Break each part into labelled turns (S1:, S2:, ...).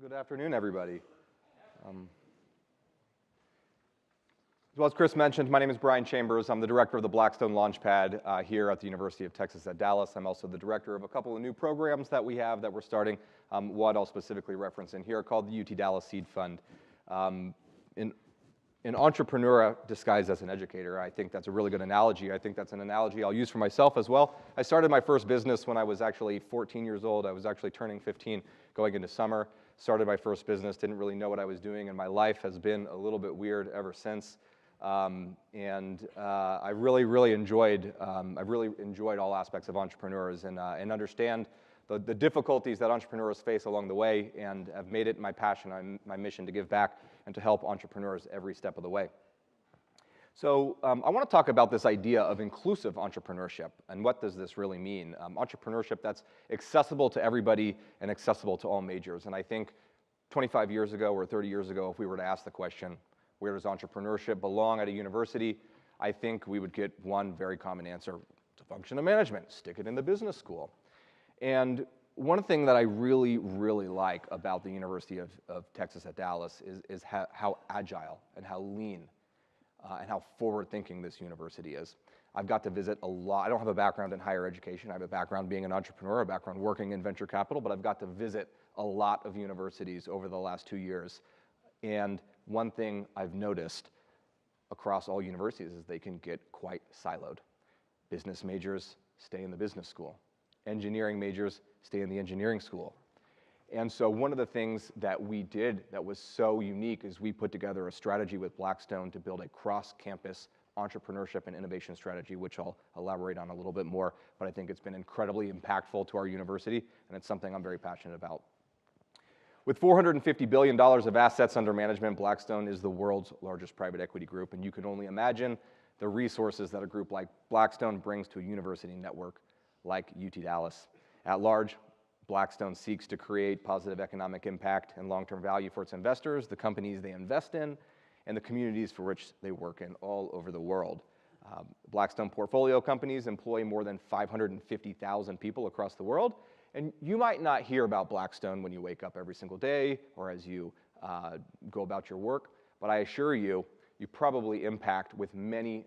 S1: Good afternoon, everybody. Well, as Chris mentioned, my name is Bryan Chambers. I'm the director of the Blackstone LaunchPad here at the University of Texas at Dallas. I'm also the director of a couple of new programs that we have that we're starting. One I'll specifically reference in here called the UT Dallas Seed Fund. An entrepreneur disguised as an educator. I think that's a really good analogy. I think that's an analogy I'll use for myself as well. I started my first business when I was actually 14 years old. I was actually turning 15 going into summer. Started my first business, didn't really know what I was doing, and my life has been a little bit weird ever since. I really enjoyed all aspects of entrepreneurs and understand the difficulties that entrepreneurs face along the way, and have made it my passion, my mission to give back and to help entrepreneurs every step of the way. So I want to talk about this idea of inclusive entrepreneurship, and what does this really mean? Entrepreneurship that's accessible to everybody and accessible to all majors. And I think 25 years ago or 30 years ago, if we were to ask the question, where does entrepreneurship belong at a university? I think we would get one very common answer: it's a function of management. Stick it in the business school. And one thing that I really like about the University of Texas at Dallas is how agile and how lean and how forward-thinking this university is. I've got to visit a lot. I don't have a background in higher education. I have a background being an entrepreneur, a background working in venture capital, but I've got to visit a lot of universities over the last 2 years. And one thing I've noticed across all universities is they can get quite siloed. Business majors stay in the business school. Engineering majors stay in the engineering school. And so one of the things that we did that was so unique is we put together a strategy with Blackstone to build a cross-campus entrepreneurship and innovation strategy, which I'll elaborate on a little bit more, but I think it's been incredibly impactful to our university, and it's something I'm very passionate about. With $450 billion of assets under management, Blackstone is the world's largest private equity group, and you can only imagine the resources that a group like Blackstone brings to a university network like UT Dallas. At large, Blackstone seeks to create positive economic impact and long-term value for its investors, the companies they invest in, and the communities for which they work in all over the world. Blackstone portfolio companies employ more than 550,000 people across the world, and you might not hear about Blackstone when you wake up every single day or as you go about your work, but I assure you, you probably impact with many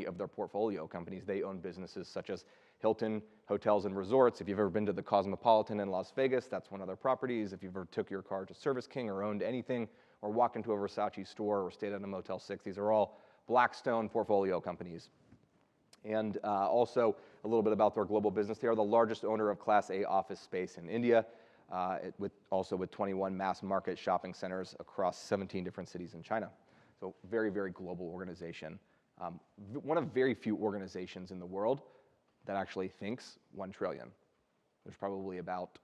S1: of their portfolio companies. They own businesses such as Hilton Hotels and Resorts. If you've ever been to the Cosmopolitan in Las Vegas, that's one of their properties. If you've ever took your car to Service King or owned anything, or walked into a Versace store or stayed at a Motel 6, these are all Blackstone portfolio companies. And also a little bit about their global business. They are the largest owner of Class A office space in India, also with 21 mass market shopping centers across 17 different cities in China. So very global organization. One of very few organizations in the world that actually thinks 1 trillion. There's probably about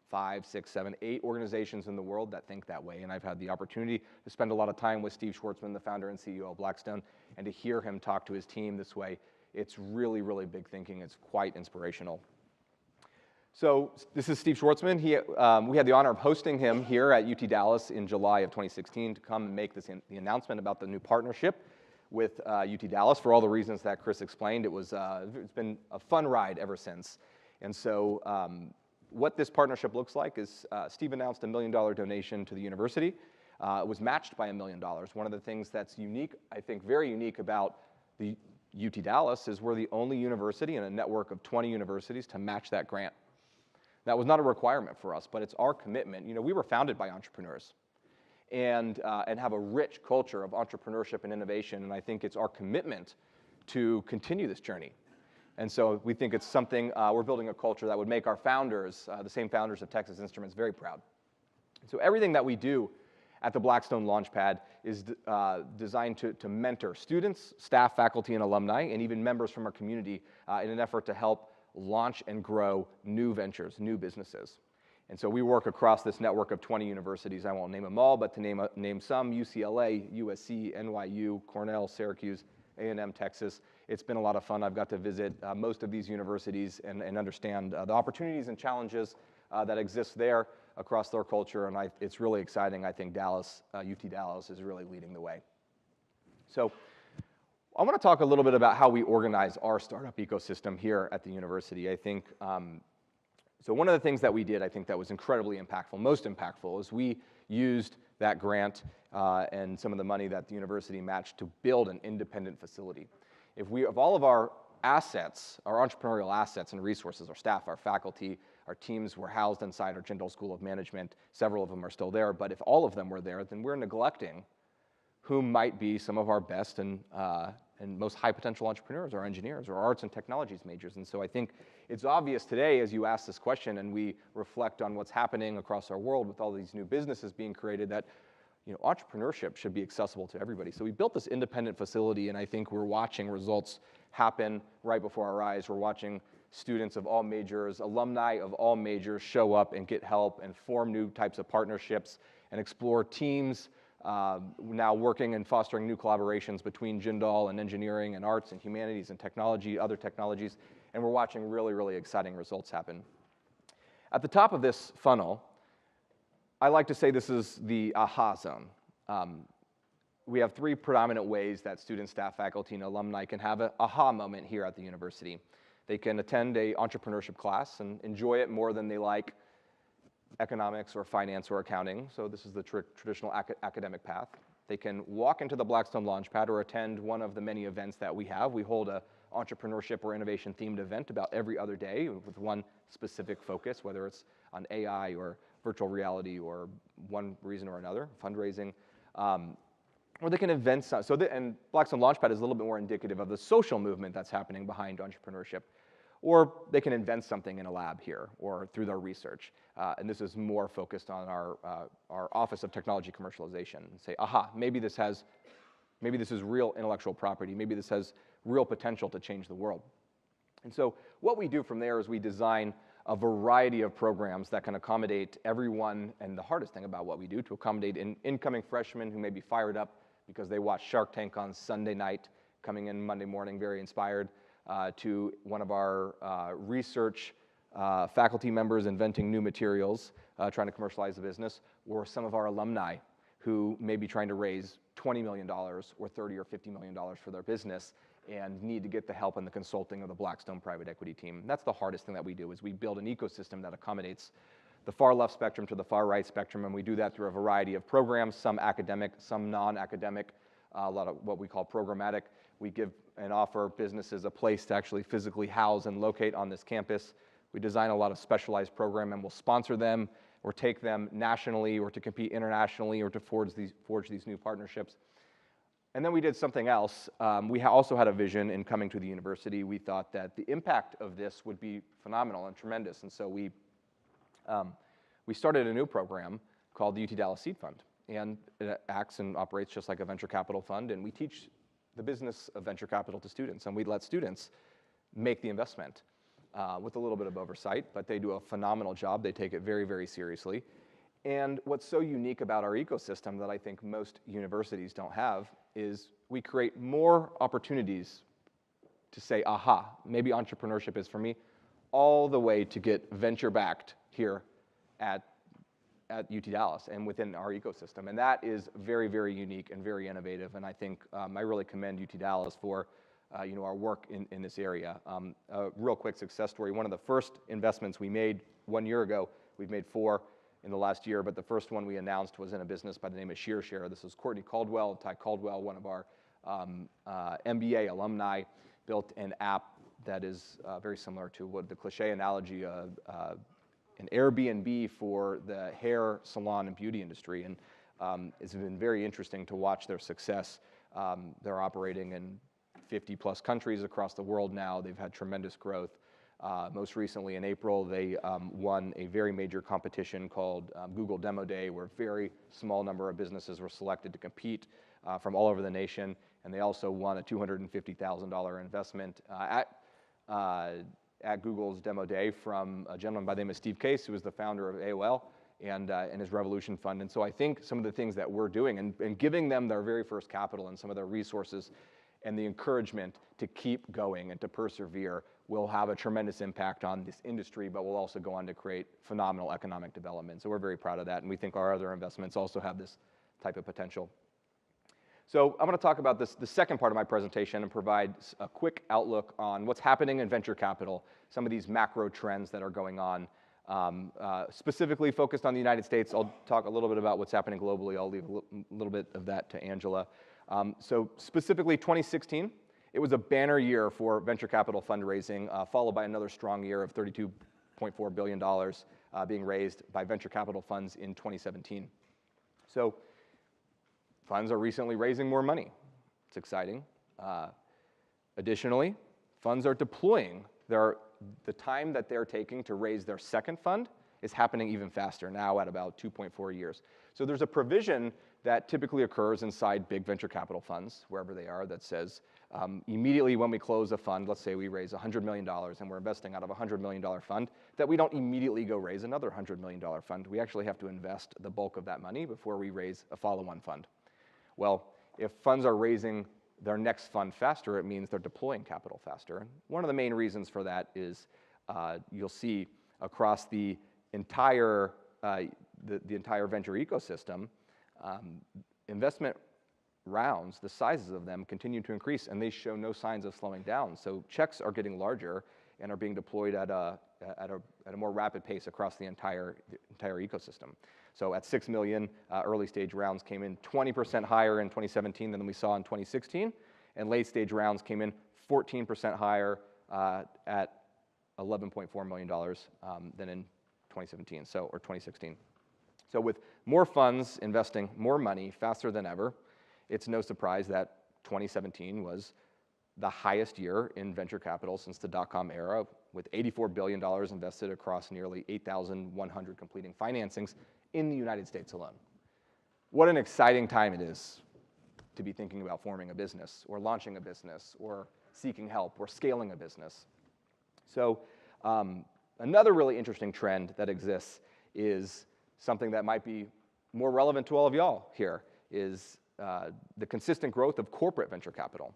S1: 5, 6, 7, 8 organizations in the world that think that way, and I've had the opportunity to spend a lot of time with Steve Schwarzman, the founder and CEO of Blackstone, and to hear him talk to his team this way. It's really big thinking. It's quite inspirational. So this is Steve Schwarzman. We had the honor of hosting him here at UT Dallas in July of 2016 to come and make the announcement about the new partnership with UT Dallas for all the reasons that Chris explained. It's been a fun ride ever since. And so what this partnership looks like is Steve announced a $1 million donation to the university. It was matched by $1 million. One of the things that's unique, I think very unique about the UT Dallas is we're the only university in a network of 20 universities to match that grant. That was not a requirement for us, but it's our commitment. You know, we were founded by entrepreneurs and have a rich culture of entrepreneurship and innovation, and I think it's our commitment to continue this journey. And so we think it's something, we're building a culture that would make our founders, the same founders of Texas Instruments, very proud. So everything that we do at the Blackstone LaunchPad is designed to mentor students, staff, faculty, and alumni, and even members from our community in an effort to help launch and grow new ventures, new businesses. And so we work across this network of 20 universities. I won't name them all, but to name some: UCLA, USC, NYU, Cornell, Syracuse, A&M, Texas. It's been a lot of fun. I've got to visit most of these universities and understand the opportunities and challenges that exist there across their culture, and it's really exciting. I think UT Dallas is really leading the way. So I want to talk a little bit about how we organize our startup ecosystem here at the university. I think So one of the things that we did, I think that was incredibly impactful, most impactful, is we used that grant and some of the money that the university matched to build an independent facility. If all of our assets, our entrepreneurial assets and resources, our staff, our faculty, our teams were housed inside our Jindal School of Management, several of them are still there, but if all of them were there, then we're neglecting who might be some of our best and most high potential entrepreneurs, or engineers, or arts and technologies majors. And so I think it's obvious today as you ask this question and we reflect on what's happening across our world with all these new businesses being created, that entrepreneurship should be accessible to everybody. So we built this independent facility, and I think we're watching results happen right before our eyes. We're watching students of all majors, alumni of all majors show up and get help and form new types of partnerships and explore teams, now working and fostering new collaborations between Jindal and engineering and arts and humanities and technology, other technologies, and we're watching really, really exciting results happen. At the top of this funnel, I like to say this is the aha zone. We have three predominant ways that students, staff, faculty, and alumni can have an aha moment here at the university. They can attend an entrepreneurship class and enjoy it more than they like economics or finance or accounting, so this is the traditional academic path. They can walk into the Blackstone LaunchPad or attend one of the many events that we have. We hold a entrepreneurship or innovation themed event about every other day with one specific focus, whether it's on AI or virtual reality or one reason or another, fundraising. Or they can invent some, and Blackstone LaunchPad is a little bit more indicative of the social movement that's happening behind entrepreneurship. Or they can invent something in a lab here or through their research. And this is more focused on our Office of Technology Commercialization, and say, aha, maybe this is real intellectual property. Maybe this has real potential to change the world. And so what we do from there is we design a variety of programs that can accommodate everyone, and the hardest thing about what we do, to accommodate incoming freshmen who may be fired up because they watch Shark Tank on Sunday night, coming in Monday morning very inspired, to one of our research faculty members inventing new materials, trying to commercialize the business, or some of our alumni who may be trying to raise $20 million or $30 or $50 million for their business and need to get the help and the consulting of the Blackstone private equity team. And that's the hardest thing that we do, is we build an ecosystem that accommodates the far left spectrum to the far right spectrum, and we do that through a variety of programs, some academic, some non-academic, a lot of what we call programmatic. We give and offer businesses a place to actually physically house and locate on this campus. We design a lot of specialized programs, and we'll sponsor them or take them nationally or to compete internationally or to forge these new partnerships. And then we did something else. We also had a vision in coming to the university. We thought that the impact of this would be phenomenal and tremendous, and so we started a new program called the UT Dallas Seed Fund, and it acts and operates just like a venture capital fund, and we teach the business of venture capital to students, and we let students make the investment with a little bit of oversight, but they do a phenomenal job. They take it very, very seriously. And what's so unique about our ecosystem that I think most universities don't have is we create more opportunities to say, aha, maybe entrepreneurship is for me, all the way to get venture-backed here at UT Dallas and within our ecosystem. And that is very, very unique and very innovative. And I think I really commend UT Dallas for our work in this area. A real quick success story. One of the first investments we made 1 year ago, we've made 4 in the last year, but the first one we announced was in a business by the name of ShearShare. This is Courtney Caldwell and Ty Caldwell, one of our MBA alumni, built an app that is very similar to what the cliche analogy of an Airbnb for the hair salon and beauty industry. And it's been very interesting to watch their success. They're operating in 50 plus countries across the world now. They've had tremendous growth. Most recently in April, they won a very major competition called Google Demo Day, where a very small number of businesses were selected to compete from all over the nation. And they also won a $250,000 investment at Google's Demo Day from a gentleman by the name of Steve Case, who was the founder of AOL and his Revolution Fund. And so I think some of the things that we're doing and giving them their very first capital and some of their resources and the encouragement to keep going and to persevere will have a tremendous impact on this industry, but will also go on to create phenomenal economic development. So we're very proud of that, and we think our other investments also have this type of potential. So I'm going to talk about the second part of my presentation and provide a quick outlook on what's happening in venture capital, some of these macro trends that are going on Specifically focused on the United States. I'll talk a little bit about what's happening globally. I'll leave a little bit of that to Angela. So specifically 2016, it was a banner year for venture capital fundraising, followed by another strong year of $32.4 billion being raised by venture capital funds in 2017. So funds are recently raising more money. It's exciting. Additionally, funds are deploying. The time that they're taking to raise their second fund is happening even faster, now at about 2.4 years. So there's a provision that typically occurs inside big venture capital funds, wherever they are, that says immediately when we close a fund, let's say we raise $100 million and we're investing out of a $100 million fund, that we don't immediately go raise another $100 million fund. We actually have to invest the bulk of that money before we raise a follow-on fund. Well, if funds are raising their next fund faster, it means they're deploying capital faster. And one of the main reasons for that is you'll see across the entire venture ecosystem, investment rounds, the sizes of them continue to increase, and they show no signs of slowing down. So checks are getting larger and are being deployed at a more rapid pace across the entire ecosystem. So at 6 million, early stage rounds came in 20% higher in 2017 than we saw in 2016, and late stage rounds came in 14% higher at $11.4 million than in 2017, or 2016. So with more funds investing more money faster than ever, it's no surprise that 2017 was the highest year in venture capital since the dot-com era, with $84 billion invested across nearly 8,100 completing financings in the United States alone. What an exciting time it is to be thinking about forming a business, or launching a business, or seeking help, or scaling a business. So another really interesting trend that exists is something that might be more relevant to all of y'all here, is the consistent growth of corporate venture capital.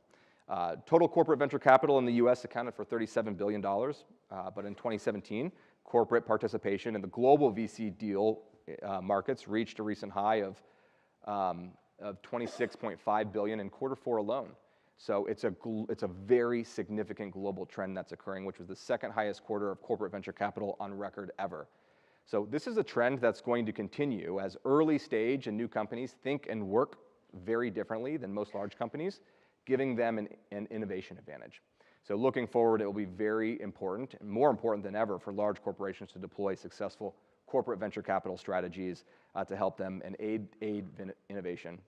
S1: Total corporate venture capital in the US accounted for $37 billion, but in 2017, corporate participation in the global VC deal markets reached a recent high of $26.5 billion in Q4 alone. So it's a very significant global trend that's occurring, which was the second highest quarter of corporate venture capital on record ever. So this is a trend that's going to continue as early stage and new companies think and work very differently than most large companies, giving them an innovation advantage. So looking forward, it will be very important, and more important than ever, for large corporations to deploy successful corporate venture capital strategies to help them and aid innovation.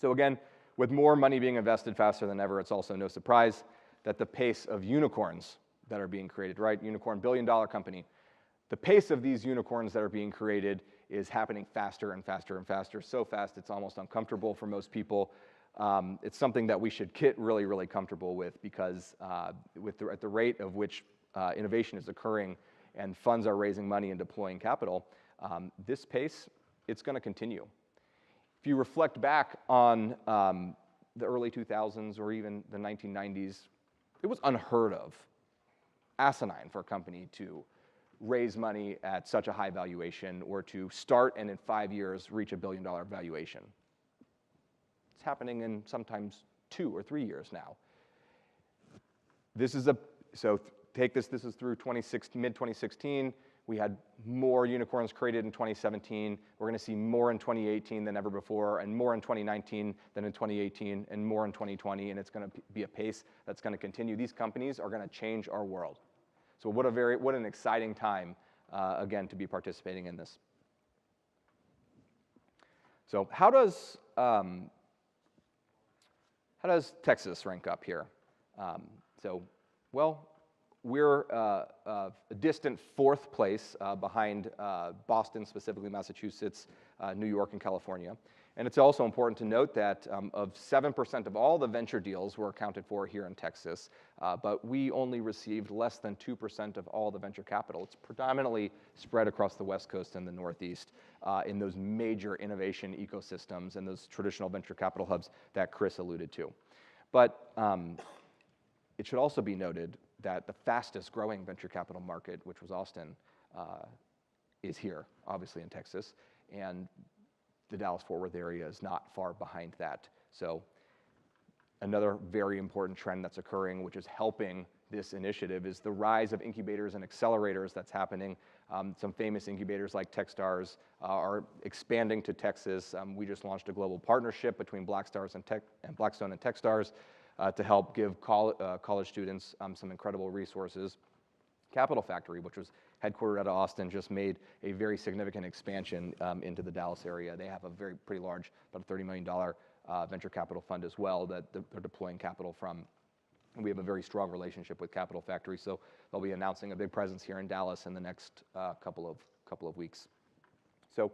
S1: So again, with more money being invested faster than ever, it's also no surprise that the pace of unicorns that are being created, right? Unicorn, billion-dollar company. The pace of these unicorns that are being created is happening faster and faster and faster, so fast it's almost uncomfortable for most people. It's something that we should get really, really comfortable with, because at the rate of which innovation is occurring and funds are raising money and deploying capital, this pace, it's going to continue. If you reflect back on the early 2000s or even the 1990s, it was unheard of, asinine for a company to raise money at such a high valuation, or to start and in 5 years reach $1 billion valuation. It's happening in sometimes 2 or 3 years now. So take this is through mid-2016. We had more unicorns created in 2017. We're going to see more in 2018 than ever before, and more in 2019 than in 2018, and more in 2020, and it's going to be a pace that's going to continue. These companies are going to change our world. So what an exciting time, again, to be participating in this. So how does Texas rank up here? Well, we're a distant 4th place behind Boston, specifically Massachusetts, New York, and California. And it's also important to note that of 7% of all the venture deals were accounted for here in Texas, but we only received less than 2% of all the venture capital. It's predominantly spread across the West Coast and the Northeast in those major innovation ecosystems and those traditional venture capital hubs that Chris alluded to. But it should also be noted that the fastest growing venture capital market, which was Austin, is here, obviously in Texas, and the Dallas-Fort Worth area is not far behind that. So another very important trend that's occurring, which is helping this initiative is the rise of incubators and accelerators that's happening. Some famous incubators like Techstars are expanding to Texas. We just launched a global partnership between Blackstone and Techstars to help give college students some incredible resources. Capital Factory, which was headquartered out of Austin, just made a very significant expansion into the Dallas area. They have a pretty large, about a $30 million venture capital fund as well that they're deploying capital from. And we have a very strong relationship with Capital Factory, so they'll be announcing a big presence here in Dallas in the next couple of weeks. So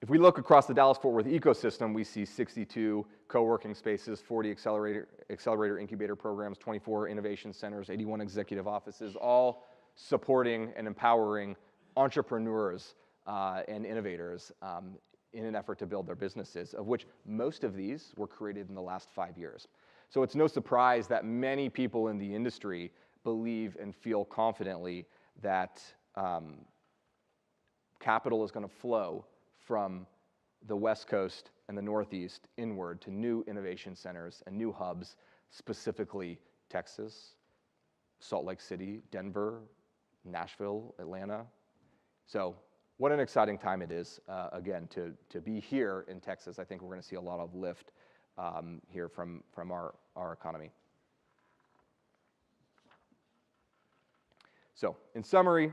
S1: if we look across the Dallas-Fort Worth ecosystem, we see 62 co-working spaces, 40 accelerator incubator programs, 24 innovation centers, 81 executive offices, all supporting and empowering entrepreneurs and innovators in an effort to build their businesses, of which most of these were created in the last 5 years. So it's no surprise that many people in the industry believe and feel confidently that capital is going to flow from the West Coast and the Northeast inward to new innovation centers and new hubs, specifically Texas, Salt Lake City, Denver, Nashville, Atlanta. So what an exciting time it is, again, to be here in Texas. I think we're going to see a lot of lift here from our economy. So in summary,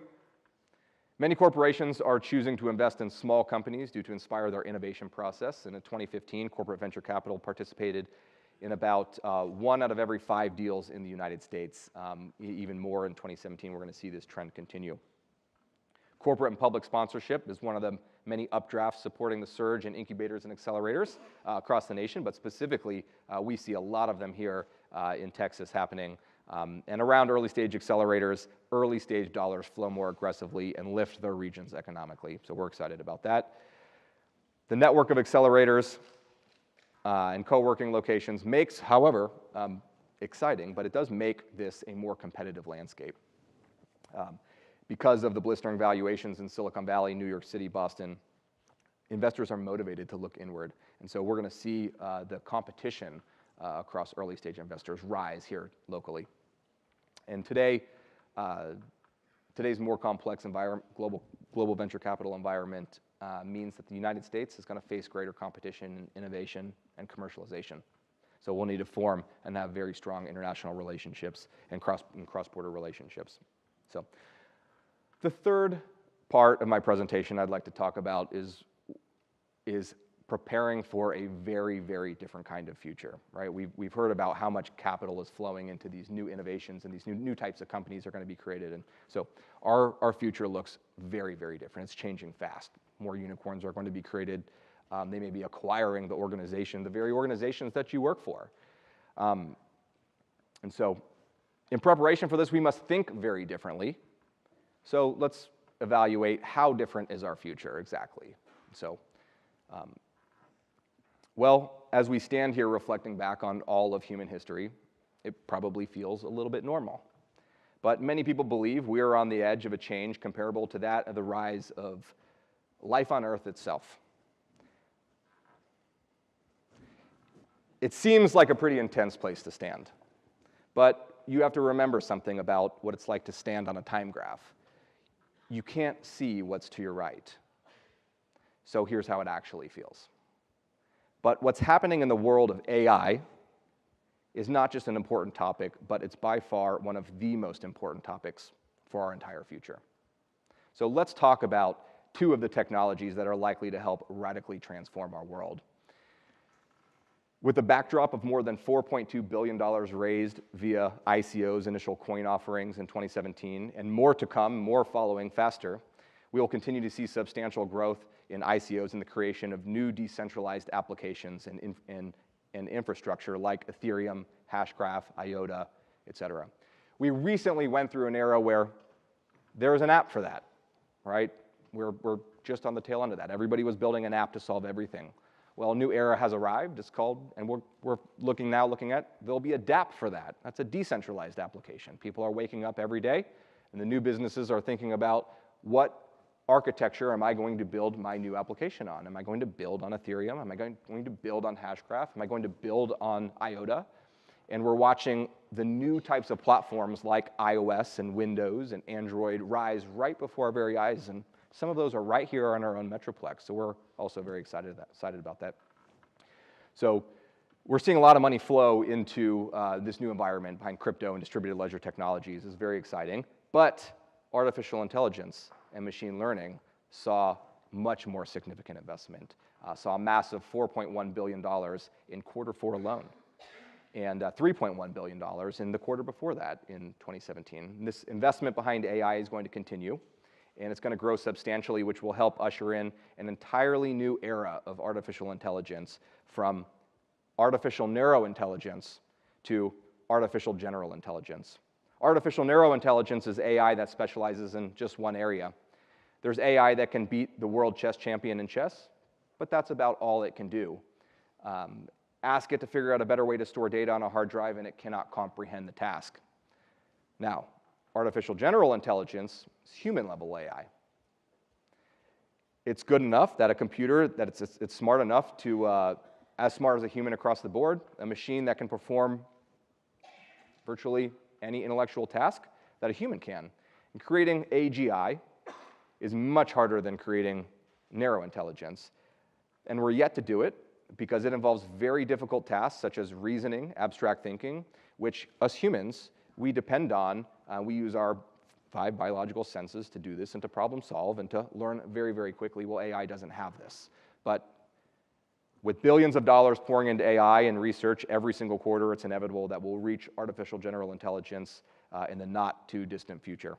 S1: many corporations are choosing to invest in small companies due to inspire their innovation process. And in 2015, corporate venture capital participated in about 1 out of every 5 deals in the United States. Even more in 2017, we're going to see this trend continue. Corporate and public sponsorship is one of the many updrafts supporting the surge in incubators and accelerators across the nation, but specifically, we see a lot of them here in Texas happening. And around early stage accelerators, early stage dollars flow more aggressively and lift their regions economically. So we're excited about that. The network of accelerators and co-working locations makes, however, exciting, but it does make this a more competitive landscape. Because of the blistering valuations in Silicon Valley, New York City, Boston, investors are motivated to look inward. And so we're going to see the competition across early stage investors rise here locally. And today's more complex global venture capital environment means that the United States is going to face greater competition in innovation and commercialization. So we'll need to form and have very strong international relationships and cross-border relationships. So the third part of my presentation I'd like to talk about is preparing for a very, very different kind of future, right? We've heard about how much capital is flowing into these new innovations and these new types of companies are going to be created. And so our future looks very, very different. It's changing fast. More unicorns are going to be created. They may be acquiring the very organizations that you work for. And so in preparation for this, we must think very differently. So let's evaluate how different is our future exactly. So, well, as we stand here reflecting back on all of human history, it probably feels a little bit normal. But many people believe we are on the edge of a change comparable to that of the rise of life on Earth itself. It seems like a pretty intense place to stand. But you have to remember something about what it's like to stand on a time graph. You can't see what's to your right. So here's how it actually feels. But what's happening in the world of AI is not just an important topic, but it's by far one of the most important topics for our entire future. So let's talk about 2 of the technologies that are likely to help radically transform our world. With the backdrop of more than $4.2 billion raised via ICO's initial coin offerings in 2017, and more to come, more following faster, we will continue to see substantial growth in ICOs and the creation of new decentralized applications and infrastructure like Ethereum, Hashgraph, IOTA, et cetera. We recently went through an era where there was an app for that, right? We're just on the tail end of that. Everybody was building an app to solve everything. Well, a new era has arrived. It's called, and we're looking at, there'll be a dApp for that. That's a decentralized application. People are waking up every day, and the new businesses are thinking about what architecture am I going to build my new application on? Am I going to build on Ethereum? Am I going to build on Hashgraph? Am I going to build on IOTA? And we're watching the new types of platforms like iOS and Windows and Android rise right before our very eyes. And some of those are right here on our own Metroplex. So we're also very excited about that. So we're seeing a lot of money flow into this new environment behind crypto and distributed ledger technologies. It's very exciting. But artificial intelligence and machine learning saw much more significant investment, saw a massive $4.1 billion in Q4 alone, and $3.1 billion in the quarter before that in 2017. And this investment behind AI is going to continue, and it's going to grow substantially, which will help usher in an entirely new era of artificial intelligence, from artificial narrow intelligence to artificial general intelligence. Artificial narrow intelligence is AI that specializes in just one area. There's AI that can beat the world chess champion in chess, but that's about all it can do. Ask it to figure out a better way to store data on a hard drive, and it cannot comprehend the task. Now, artificial general intelligence is human-level AI. It's good enough that a computer, that it's smart enough to, as smart as a human across the board, a machine that can perform virtually any intellectual task that a human can. And creating AGI is much harder than creating narrow intelligence. And we're yet to do it because it involves very difficult tasks such as reasoning, abstract thinking, which us humans, we depend on. We use our 5 biological senses to do this and to problem solve and to learn very, very quickly. Well, AI doesn't have this. But with billions of dollars pouring into AI and research every single quarter, it's inevitable that we'll reach artificial general intelligence in the not too distant future.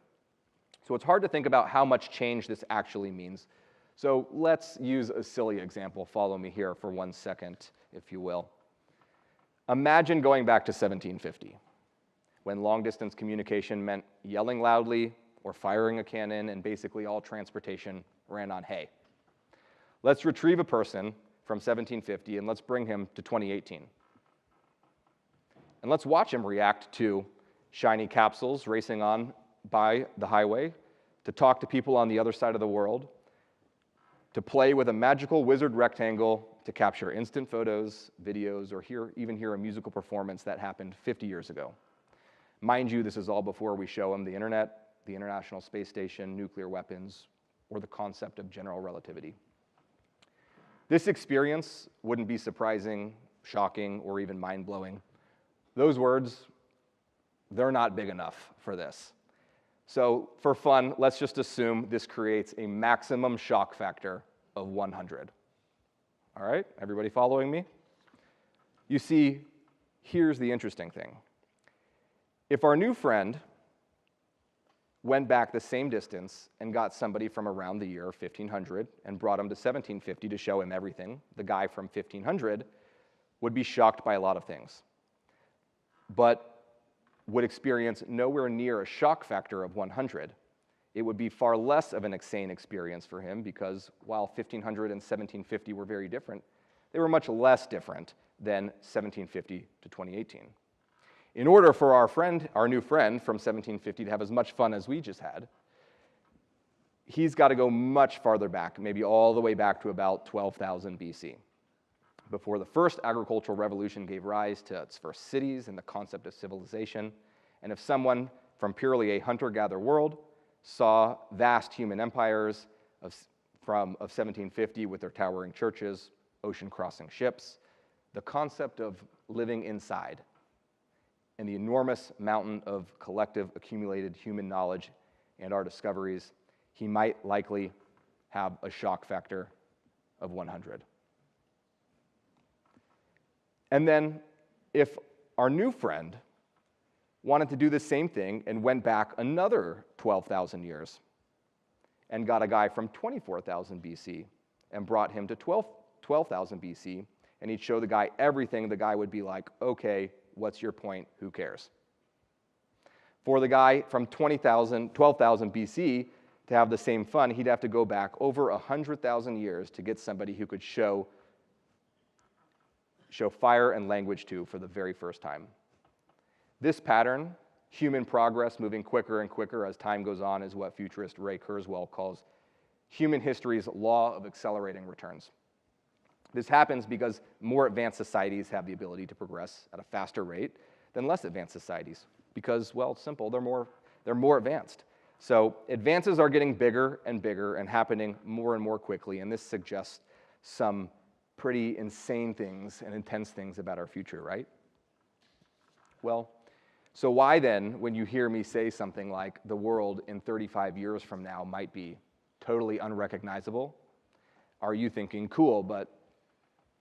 S1: So it's hard to think about how much change this actually means. So let's use a silly example. Follow me here for 1 second, if you will. Imagine going back to 1750, when long-distance communication meant yelling loudly or firing a cannon, and basically all transportation ran on hay. Let's retrieve a person from 1750, and let's bring him to 2018. And let's watch him react to shiny capsules racing on by the highway, to talk to people on the other side of the world, to play with a magical wizard rectangle to capture instant photos, videos, or even hear a musical performance that happened 50 years ago. Mind you, this is all before we show him the internet, the International Space Station, nuclear weapons, or the concept of general relativity. This experience wouldn't be surprising, shocking, or even mind-blowing. Those words, they're not big enough for this. So for fun, let's just assume this creates a maximum shock factor of 100. All right, everybody following me? You see, here's the interesting thing. If our new friend went back the same distance and got somebody from around the year 1500 and brought him to 1750 to show him everything, the guy from 1500 would be shocked by a lot of things, but would experience nowhere near a shock factor of 100. It would be far less of an insane experience for him because while 1500 and 1750 were very different, they were much less different than 1750 to 2018. In order for our new friend from 1750 to have as much fun as we just had, he's got to go much farther back, maybe all the way back to about 12,000 BC, before the first agricultural revolution gave rise to its first cities and the concept of civilization. And if someone from purely a hunter-gatherer world saw vast human empires of 1750 with their towering churches, ocean-crossing ships, the concept of living inside, and the enormous mountain of collective accumulated human knowledge and our discoveries, he might likely have a shock factor of 100. And then if our new friend wanted to do the same thing and went back another 12,000 years and got a guy from 24,000 BC and brought him to 12,000 BC, and he'd show the guy everything, the guy would be like, okay, what's your point? Who cares? For the guy from 12,000 BC to have the same fun, he'd have to go back over 100,000 years to get somebody who could show fire and language to for the very first time. This pattern, human progress moving quicker and quicker as time goes on, is what futurist Ray Kurzweil calls human history's law of accelerating returns. This happens because more advanced societies have the ability to progress at a faster rate. than less advanced societies because, well, it's simple, they're more advanced. So advances are getting bigger and bigger and happening more and more quickly, and this suggests some pretty insane things and intense things about our future, right? Well, so why then, when you hear me say something like the world in 35 years from now might be totally unrecognizable, are you thinking, cool, but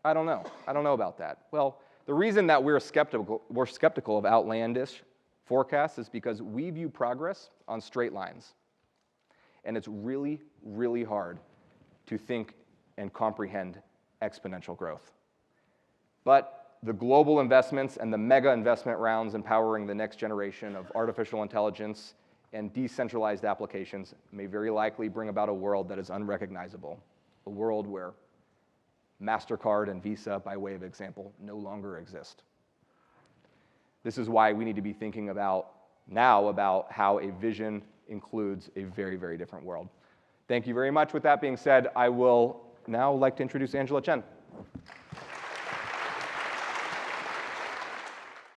S1: I don't know about that? Well, the reason that we're skeptical of outlandish forecasts is because we view progress on straight lines. And it's really, really hard to think and comprehend exponential growth. But the global investments and the mega investment rounds empowering the next generation of artificial intelligence and decentralized applications may very likely bring about a world that is unrecognizable, a world where MasterCard and Visa, by way of example, no longer exist. This is why we need to be thinking about how a vision includes a very, very different world. Thank you very much. With that being said, I will now like to introduce Angela Chen.